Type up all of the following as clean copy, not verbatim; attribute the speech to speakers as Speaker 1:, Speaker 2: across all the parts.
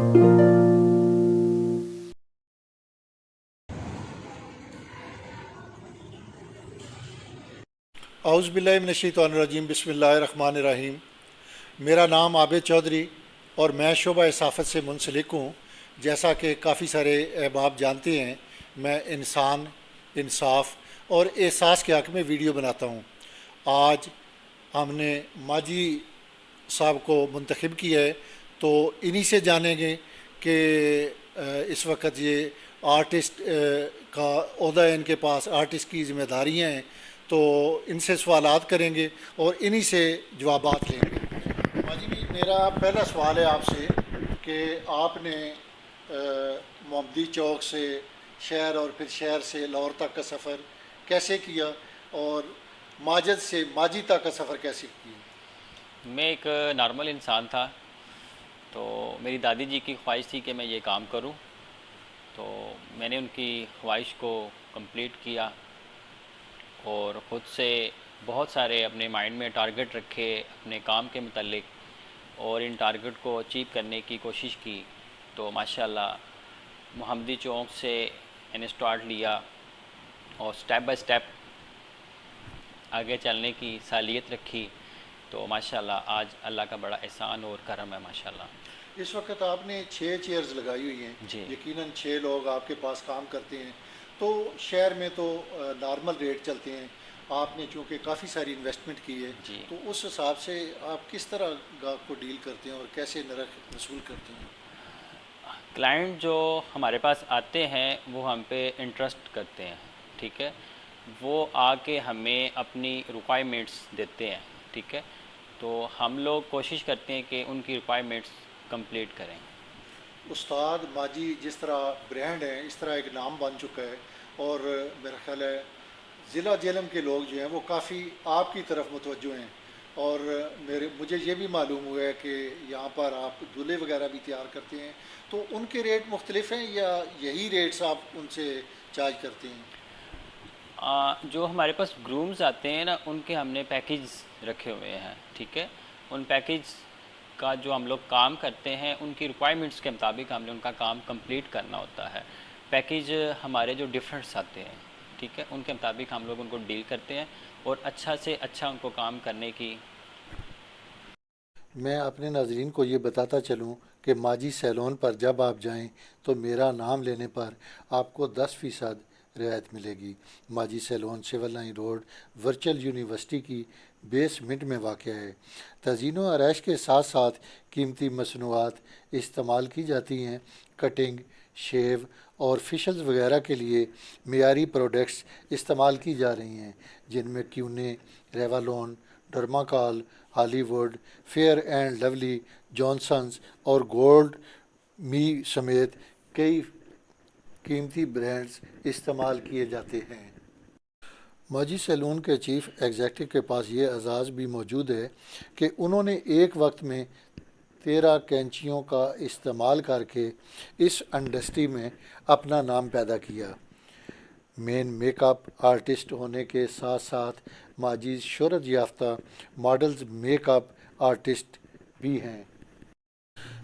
Speaker 1: اعوذ باللہ من الشیطان الرجیم، بسم اللہ الرحمن الرحیم۔ میرا نام عابد چودھری اور میں شعبہ صحافت سے منسلک ہوں۔ جیسا کہ کافی سارے احباب جانتے ہیں، میں انسان، انصاف اور احساس کے حق میں ویڈیو بناتا ہوں۔ آج ہم نے ماجی صاحب کو منتخب کیا ہے، تو انہی سے جانیں گے کہ اس وقت یہ آرٹسٹ کا عہدہ ہے، ان کے پاس آرٹسٹ کی ذمہ داریاں ہیں، تو ان سے سوالات کریں گے اور انہی سے جوابات لیں گے۔ ماجی بھی میرا پہلا سوال ہے آپ سے کہ آپ نے محمدی چوک سے شہر اور پھر شہر سے لاہور تک کا سفر کیسے کیا، اور ماجد سے ماجی تک کا سفر کیسے کیا؟
Speaker 2: میں ایک نارمل انسان تھا، تو میری دادی جی کی خواہش تھی کہ میں یہ کام کروں، تو میں نے ان کی خواہش کو کمپلیٹ کیا اور خود سے بہت سارے اپنے مائنڈ میں ٹارگٹ رکھے اپنے کام کے متعلق، اور ان ٹارگٹ کو اچیو کرنے کی کوشش کی۔ تو ماشاءاللہ محمدی چوک سے میں نے سٹارٹ لیا اور سٹیپ بائی سٹیپ آگے چلنے کی صلاحیت رکھی، تو ماشاءاللہ آج اللہ کا بڑا احسان اور کرم ہے ماشاءاللہ۔
Speaker 1: اس وقت آپ نے 6 چیئرز لگائی ہوئی ہیں،
Speaker 2: جی
Speaker 1: یقیناً 6 لوگ آپ کے پاس کام کرتے ہیں، تو شہر میں تو نارمل ریٹ چلتے ہیں، آپ نے چونکہ کافی ساری انویسٹمنٹ کی ہے،
Speaker 2: جی
Speaker 1: تو اس حساب سے آپ کس طرح گاہک کو ڈیل کرتے ہیں اور کیسے نرخ وصول کرتے ہیں؟
Speaker 2: کلائنٹ جو ہمارے پاس آتے ہیں وہ ہم پہ انٹرسٹ کرتے ہیں، ٹھیک ہے، وہ آ کے ہمیں اپنی ریکوائرمنٹس دیتے ہیں، ٹھیک ہے، تو ہم لوگ کوشش کرتے ہیں کہ ان کی ریکوائرمنٹس کمپلیٹ کریں۔
Speaker 1: استاد ماجی جس طرح برانڈ ہے، اس طرح ایک نام بن چکا ہے، اور میرا خیال ہے ضلع جہلم کے لوگ جو ہیں وہ کافی آپ کی طرف متوجہ ہیں، اور مجھے یہ بھی معلوم ہوا ہے کہ یہاں پر آپ دولہے وغیرہ بھی تیار کرتے ہیں، تو ان کے ریٹ مختلف ہیں یا یہی ریٹس آپ ان سے چارج کرتے ہیں؟
Speaker 2: جو ہمارے پاس گرومز آتے ہیں نا، ان کے ہم نے پیکیج رکھے ہوئے ہیں، ٹھیک ہے، ان پیکیج کا جو ہم لوگ کام کرتے ہیں ان کی ریکوائرمنٹس کے مطابق ہم نے ان کا کام کمپلیٹ کرنا ہوتا ہے۔ پیکیج ہمارے جو ڈفرینٹس آتے ہیں، ٹھیک ہے، ان کے مطابق ہم لوگ ان کو ڈیل کرتے ہیں اور اچھا سے اچھا ان کو کام کرنے کی۔
Speaker 1: میں اپنے ناظرین کو یہ بتاتا چلوں کہ ماجی سیلون پر جب آپ جائیں تو میرا نام لینے پر آپ کو 10% رعایت ملے گی۔ ماجی salon civil line road virtual university کی بیسمنٹ میں واقع ہے۔ تزئین و آرائش کے ساتھ ساتھ قیمتی مصنوعات استعمال کی جاتی ہیں۔ کٹنگ، شیو اور فیشلز وغیرہ کے لیے معیاری پروڈکٹس استعمال کی جا رہی ہیں، جن میں کیونے، Revlon, Dermacol, Hollywood, Fair and Lovely, Johnson's اور گولڈ می سمیت کئی قیمتی برانڈز استعمال کیے جاتے ہیں۔ ماجی سیلون کے چیف ایگزیکٹو کے پاس یہ اعزاز بھی موجود ہے کہ انہوں نے ایک وقت میں 13 کینچیوں کا استعمال کر کے اس انڈسٹری میں اپنا نام پیدا کیا۔ مین میک اپ آرٹسٹ ہونے کے ساتھ ساتھ ماجیز شہرت یافتہ ماڈلز میک اپ آرٹسٹ بھی ہیں۔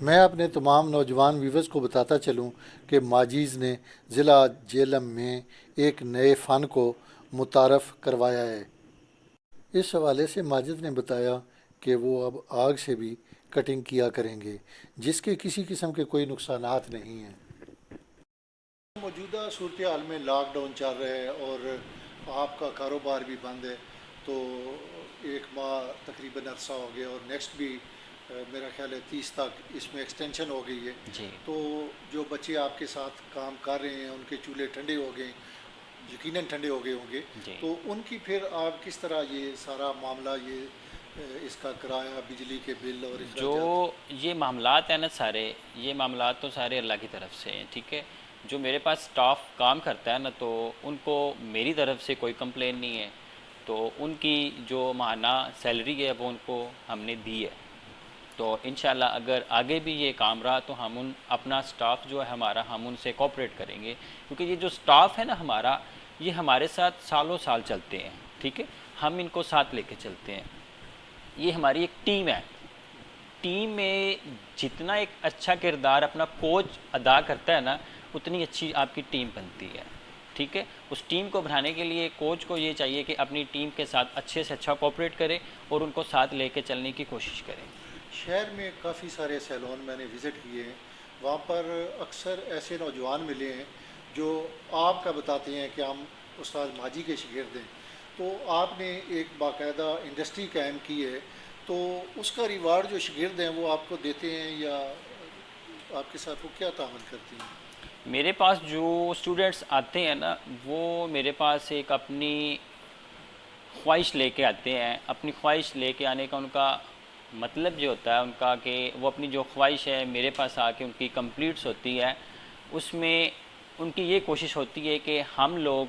Speaker 1: میں اپنے تمام نوجوان ویورز کو بتاتا چلوں کہ ماجیز نے ضلع جہلم میں ایک نئے فن کو متعارف کروایا ہے۔ اس حوالے سے ماجد نے بتایا کہ وہ اب آگ سے بھی کٹنگ کیا کریں گے، جس کے کسی قسم کے کوئی نقصانات نہیں ہیں۔ موجودہ صورتحال میں لاک ڈاؤن چل رہا ہے اور آپ کا کاروبار بھی بند ہے، تو 1 ماہ تقریباً عرصہ ہو گیا اور نیکسٹ بھی میرا خیال ہے 30 تک اس میں ایکسٹینشن ہو گئی ہے،
Speaker 2: جی
Speaker 1: تو جو بچے آپ کے ساتھ کام کر رہے ہیں ان کے چولہے ٹھنڈے ہو گئے، یقیناً ٹھنڈے ہو گئے ہوں گے،
Speaker 2: جی
Speaker 1: تو ان کی پھر آپ کس طرح یہ سارا معاملہ، یہ اس کا کرایہ، بجلی کے بل اور
Speaker 2: جو
Speaker 1: اخراجات؟
Speaker 2: یہ معاملات ہیں نا، سارے یہ معاملات تو سارے اللہ کی طرف سے ہیں، ٹھیک ہے، جو میرے پاس سٹاف کام کرتا ہے نا، تو ان کو میری طرف سے کوئی کمپلین نہیں ہے، تو ان کی جو ماہانہ سیلری ہے وہ ان کو ہم نے دی ہے، تو انشاءاللہ اگر آگے بھی یہ کام رہا تو ہم اپنا سٹاف جو ہے ہمارا، ہم ان سے کوآپریٹ کریں گے، کیونکہ یہ جو سٹاف ہے نا ہمارا، یہ ہمارے ساتھ سالوں سال چلتے ہیں، ٹھیک ہے، ہم ان کو ساتھ لے کے چلتے ہیں، یہ ہماری ایک ٹیم ہے، ٹیم میں جتنا ایک اچھا کردار اپنا کوچ ادا کرتا ہے نا، اتنی اچھی آپ کی ٹیم بنتی ہے، ٹھیک ہے. اس ٹیم کو بنانے کے لیے کوچ کو یہ چاہیے کہ اپنی ٹیم کے ساتھ اچھے سے اچھا کوآپریٹ کرے اور ان کو ساتھ لے کے چلنے کی کوشش کرے.
Speaker 1: شہر میں کافی سارے سیلون میں نے وزٹ کیے ہیں، وہاں پر اکثر ایسے نوجوان ملے ہیں جو آپ کا بتاتے ہیں کہ ہم استاد ماجی کے شاگرد ہیں. تو آپ نے ایک باقاعدہ انڈسٹری قائم کی ہے، تو اس کا ریوارڈ جو شاگرد ہیں وہ آپ کو دیتے ہیں یا آپ کے ساتھ وہ کیا تعامل کرتی ہیں؟
Speaker 2: میرے پاس جو اسٹوڈنٹس آتے ہیں نا، وہ میرے پاس ایک اپنی خواہش لے کے آتے ہیں. اپنی خواہش لے کے آنے کا ان کا مطلب یہ ہوتا ہے ان کا کہ وہ اپنی جو خواہش ہے میرے پاس آ کے ان کی کمپلیٹس ہوتی ہے. اس میں ان کی یہ کوشش ہوتی ہے کہ ہم لوگ،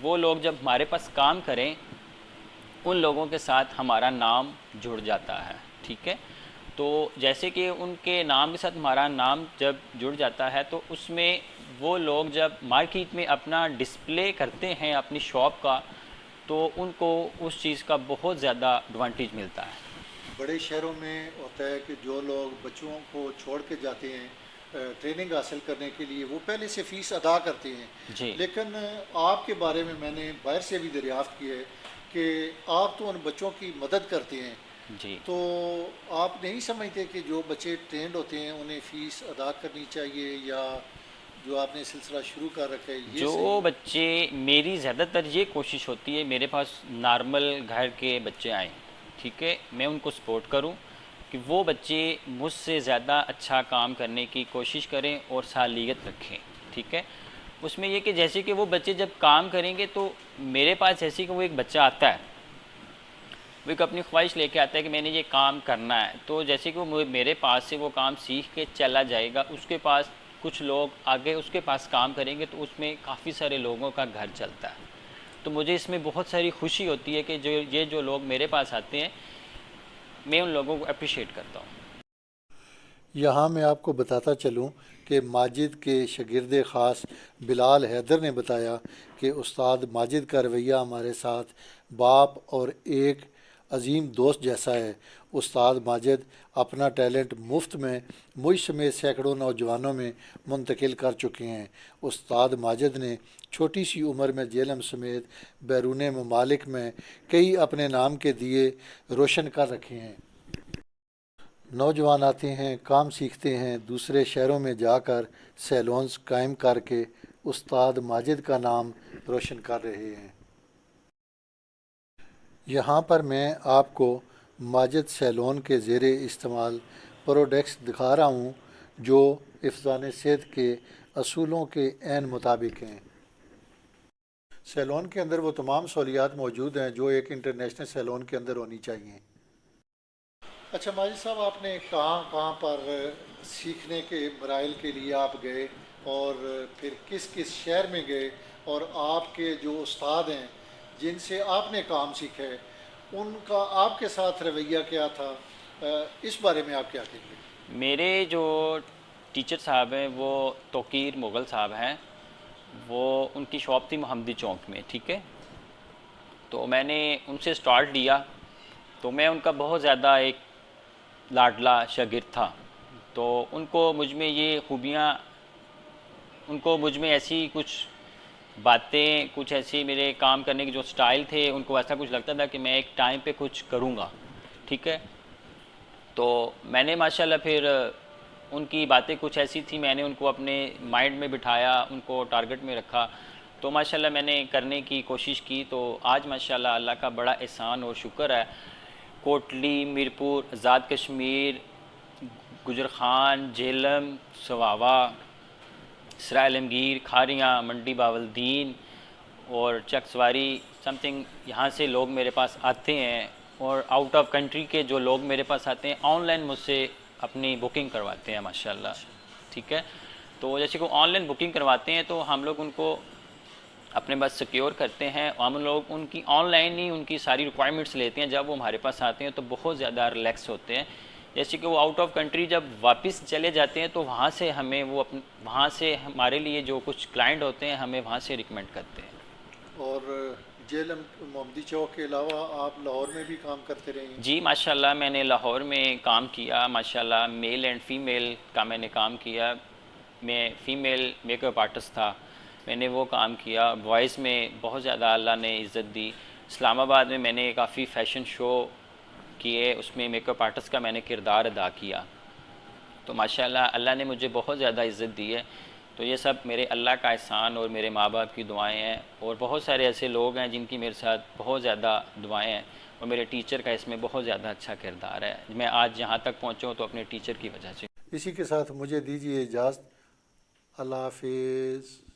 Speaker 2: وہ لوگ جب ہمارے پاس کام کریں، ان لوگوں کے ساتھ ہمارا نام جڑ جاتا ہے، ٹھیک ہے. تو جیسے کہ ان کے نام کے ساتھ ہمارا نام جب جڑ جاتا ہے تو اس میں وہ لوگ جب مارکیٹ میں اپنا ڈسپلے کرتے ہیں اپنی شاپ کا، تو ان کو اس چیز کا بہت زیادہ ایڈوانٹیج ملتا ہے.
Speaker 1: بڑے شہروں میں ہوتا ہے کہ جو لوگ بچوں کو چھوڑ کے جاتے ہیں ٹریننگ حاصل کرنے کے لیے، وہ پہلے سے فیس ادا کرتے ہیں.
Speaker 2: جی
Speaker 1: لیکن آپ کے بارے میں نے باہر سے بھی دریافت کی ہے کہ آپ تو ان بچوں کی مدد کرتے ہیں.
Speaker 2: جی.
Speaker 1: تو آپ نہیں سمجھتے کہ جو بچے ٹرینڈ ہوتے ہیں انہیں فیس ادا کرنی چاہیے، یا جو آپ نے سلسلہ شروع کر رکھا ہے یہ صحیح
Speaker 2: جو
Speaker 1: ہے؟
Speaker 2: بچے، میری زیادہ تر یہ کوشش ہوتی ہے میرے پاس نارمل گھر کے بچے آئیں، ٹھیک ہے، میں ان کو سپورٹ کروں کہ وہ بچے مجھ سے زیادہ اچھا کام کرنے کی کوشش کریں اور صلاحیت رکھیں، ٹھیک ہے. اس میں یہ کہ جیسے کہ وہ بچے جب کام کریں گے تو میرے پاس جیسے کہ وہ ایک بچہ آتا ہے، وہ ایک اپنی خواہش لے کے آتا ہے کہ میں نے یہ کام کرنا ہے، تو جیسے کہ وہ میرے پاس سے وہ کام سیکھ کے چلا جائے گا، اس کے پاس کچھ لوگ آگے اس کے پاس کام کریں گے تو اس میں کافی سارے لوگوں کا گھر چلتا ہے. تو مجھے اس میں بہت ساری خوشی ہوتی ہے کہ جو لوگ میرے پاس آتے ہیں، میں ان لوگوں کو اپریشیٹ کرتا ہوں.
Speaker 1: یہاں میں آپ کو بتاتا چلوں کہ ماجد کے شاگرد خاص بلال حیدر نے بتایا کہ استاد ماجد کا رویہ ہمارے ساتھ باپ اور ایک عظیم دوست جیسا ہے. استاد ماجد اپنا ٹیلنٹ مفت میں مجھ سمیت سینکڑوں نوجوانوں میں منتقل کر چکے ہیں. استاد ماجد نے چھوٹی سی عمر میں جیلم سمیت بیرون ممالک میں کئی اپنے نام کے دیے روشن کر رکھے ہیں. نوجوان آتے ہیں، کام سیکھتے ہیں، دوسرے شہروں میں جا کر سیلونز قائم کر کے استاد ماجد کا نام روشن کر رہے ہیں. یہاں پر میں آپ کو ماجد سیلون کے زیر استعمال پروڈکٹس دکھا رہا ہوں جو حفظان صحت کے اصولوں کے عین مطابق ہیں. سیلون کے اندر وہ تمام سہولیات موجود ہیں جو ایک انٹرنیشنل سیلون کے اندر ہونی چاہیے. اچھا ماجد صاحب، آپ نے کہاں کہاں پر سیکھنے کے مراحل کے لیے آپ گئے، اور پھر کس کس شہر میں گئے، اور آپ کے جو استاد ہیں جن سے آپ نے کام سیکھا ہے ان کا آپ کے ساتھ رویہ کیا تھا؟ اس بارے میں آپ کیا کہیں گے؟
Speaker 2: میرے جو ٹیچر صاحب ہیں وہ توقیر مغل صاحب ہیں. وہ ان کی شاپ تھی محمدی چوک میں، ٹھیک ہے. تو میں نے ان سے سٹارٹ لیا، تو میں ان کا بہت زیادہ ایک لاڈلا شاگرد تھا. تو ان کو مجھ میں یہ خوبیاں، ان کو مجھ میں ایسی کچھ باتیں، کچھ ایسی میرے کام کرنے کے جو سٹائل تھے، ان کو ایسا کچھ لگتا تھا کہ میں ایک ٹائم پہ کچھ کروں گا، ٹھیک ہے. تو میں نے ماشاءاللہ پھر ان کی باتیں کچھ ایسی تھیں، میں نے ان کو اپنے مائنڈ میں بٹھایا، ان کو ٹارگٹ میں رکھا، تو ماشاءاللہ میں نے کرنے کی کوشش کی. تو آج ماشاءاللہ اللہ کا بڑا احسان اور شکر ہے، کوٹلی، میرپور، آزاد کشمیر، گجر خان، جہلم، سواوا، سرائے عالمگیر، کھاریاں، منڈی باولدین اور چک سواری، سم تھنگ یہاں سے لوگ میرے پاس آتے ہیں، اور آؤٹ آف کنٹری کے جو لوگ میرے پاس آتے ہیں آن لائن مجھ سے اپنی بکنگ کرواتے ہیں ماشاءاللہ، ٹھیک ہے. تو جیسے کہ آن لائن بکنگ کرواتے ہیں تو ہم لوگ ان کو اپنے پاس سیکیور کرتے ہیں، اور ہم لوگ ان کی آن لائن ہی ان کی ساری ریکوائرمنٹس لیتے ہیں. جب وہ ہمارے پاس آتے ہیں تو بہت زیادہ ریلیکس ہوتے ہیں. جیسے کہ وہ آؤٹ آف کنٹری جب واپس چلے جاتے ہیں تو وہاں سے ہمیں وہاں سے ہمارے لیے جو کچھ کلائنٹ ہوتے ہیں ہمیں وہاں سے ریکمینڈ کرتے ہیں.
Speaker 1: اور جیلم محمدی چوک کے علاوہ آپ لاہور میں بھی کام کرتے رہے ہیں؟
Speaker 2: جی ماشاءاللہ میں نے لاہور میں کام کیا ماشاءاللہ، میل اینڈ فیمیل کا میں نے کام کیا۔ میں فیمیل میک اپ آرٹسٹ تھا، میں نے وہ کام کیا۔ وائس میں بہت زیادہ اللہ نے عزت دی۔ اسلام آباد میں نے کافی فیشن شو کیے، اس میں میک اپ آرٹسٹ کا میں نے کردار ادا کیا۔ تو ماشاءاللہ اللہ نے مجھے بہت زیادہ عزت دی ہے۔ تو یہ سب میرے اللہ کا احسان اور میرے ماں باپ کی دعائیں ہیں، اور بہت سارے ایسے لوگ ہیں جن کی میرے ساتھ بہت زیادہ دعائیں ہیں، اور میرے ٹیچر کا اس میں بہت زیادہ اچھا کردار ہے۔ میں آج یہاں تک پہنچا ہوں تو اپنے ٹیچر کی وجہ سے۔
Speaker 1: اسی کے ساتھ مجھے دیجیے اجازت۔ اللہ حافظ۔